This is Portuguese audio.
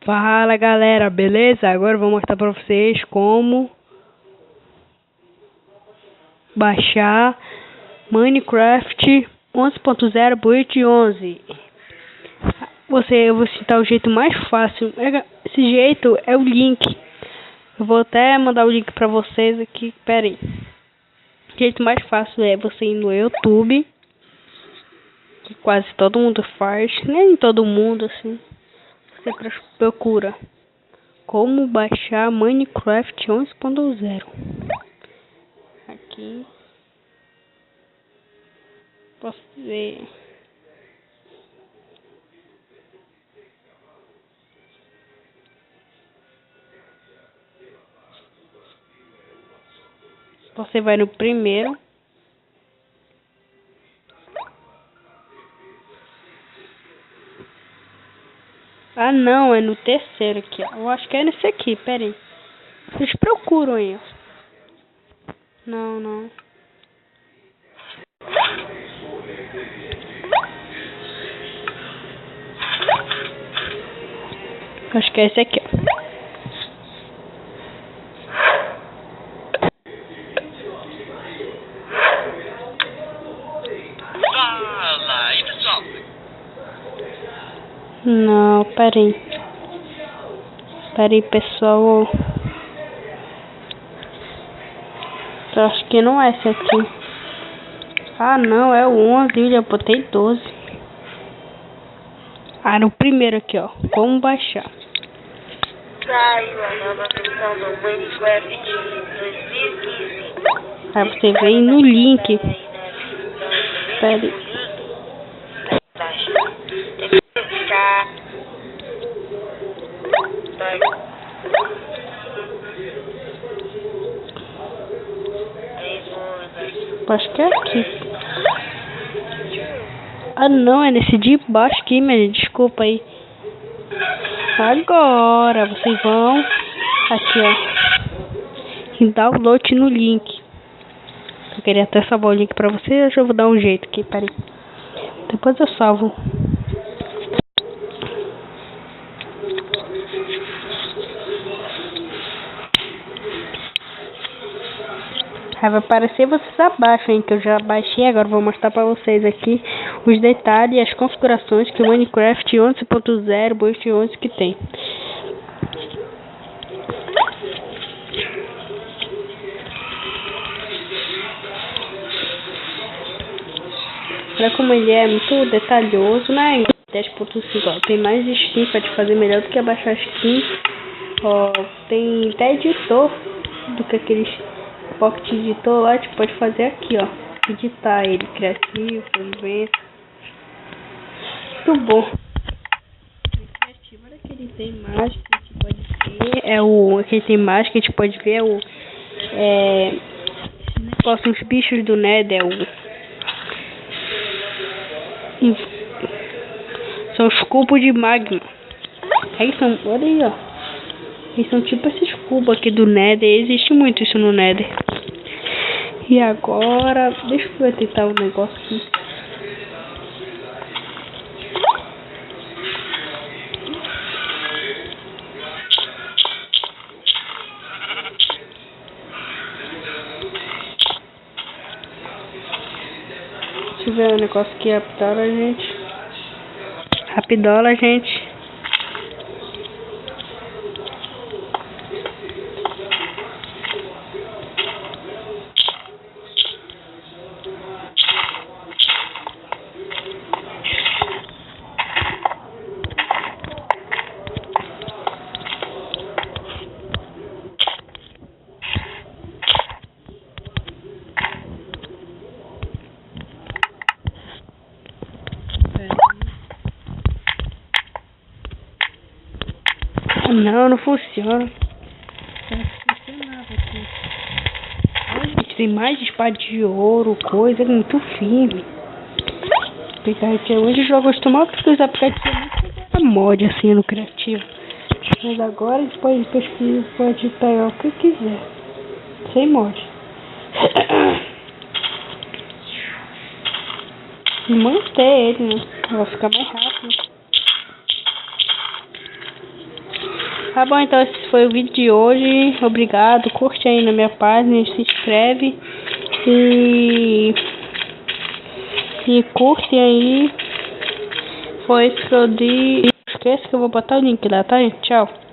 Fala galera, beleza? Agora eu vou mostrar pra vocês como baixar Minecraft 11.0 Build 11. Eu vou citar o jeito mais fácil. Esse jeito é o link. Eu vou até mandar o link pra vocês aqui. Pera aí. O jeito mais fácil é você ir no YouTube, que quase todo mundo faz, nem todo mundo assim. Você procura como baixar Minecraft 11.0. Aqui posso ver. Você vai no primeiro. Ah não, é no terceiro aqui, ó. Eu acho que é nesse aqui, pera aí. Vocês procuram aí, ó. Não. Acho que é esse aqui, ó. Fala aí, pessoal. Não, pera aí, pessoal. Eu acho que não é esse aqui. Ah, não, é o 11, eu botei 12. Ah, no primeiro aqui, ó. Como baixar. Saiu a nova versão do Minecraft 2015. Aí você vem no link. Pera aí. Acho que é aqui. Ah não, é nesse de baixo aqui, minha gente. Desculpa aí. Agora vocês vão aqui, ó, em download no link. Eu queria até salvar o link pra vocês. Eu vou dar um jeito aqui, peraí. Depois eu salvo. Aí vai aparecer, vocês abaixam, hein, que eu já baixei. Agora vou mostrar pra vocês aqui os detalhes e as configurações que o Minecraft 11.0 Build 11 que tem. Olha como ele é muito detalhoso, né? 10.5, tem mais skin, pode fazer melhor do que baixar skin. Ó, tem até editor do que aqueles Pocket Editor lá, tipo, pode fazer aqui, ó. Editar ele, criativo, vendo. Muito bom. Criativo, olha que ele tem mágica, que a gente pode ver. Aqui tem mágica, que a gente pode ver os bichos do Nether, são os cubos de magma. Aí são, olha aí, ó. Eles são tipo esses cubos aqui do Nether. Existe muito isso no Nether. E agora, deixa eu tentar um negócio aqui. Deixa eu ver um negócio aqui rapidola, gente. Não funciona. Não funcionava aqui. Ai, gente, tem mais de espada de ouro, coisa muito firme. Porque hoje eu já acostumado com os aplicativos muito mod assim no criativo. Mas agora a gente pode pesquisar, pode pegar o que quiser. Sem mod. E manter ele, né? Vai ficar mais rápido. Tá bom, então esse foi o vídeo de hoje. Obrigado. Curte aí na minha página, se inscreve e curte aí. Foi isso que eu disse. Esquece que eu vou botar o link lá, tá, gente? Tchau.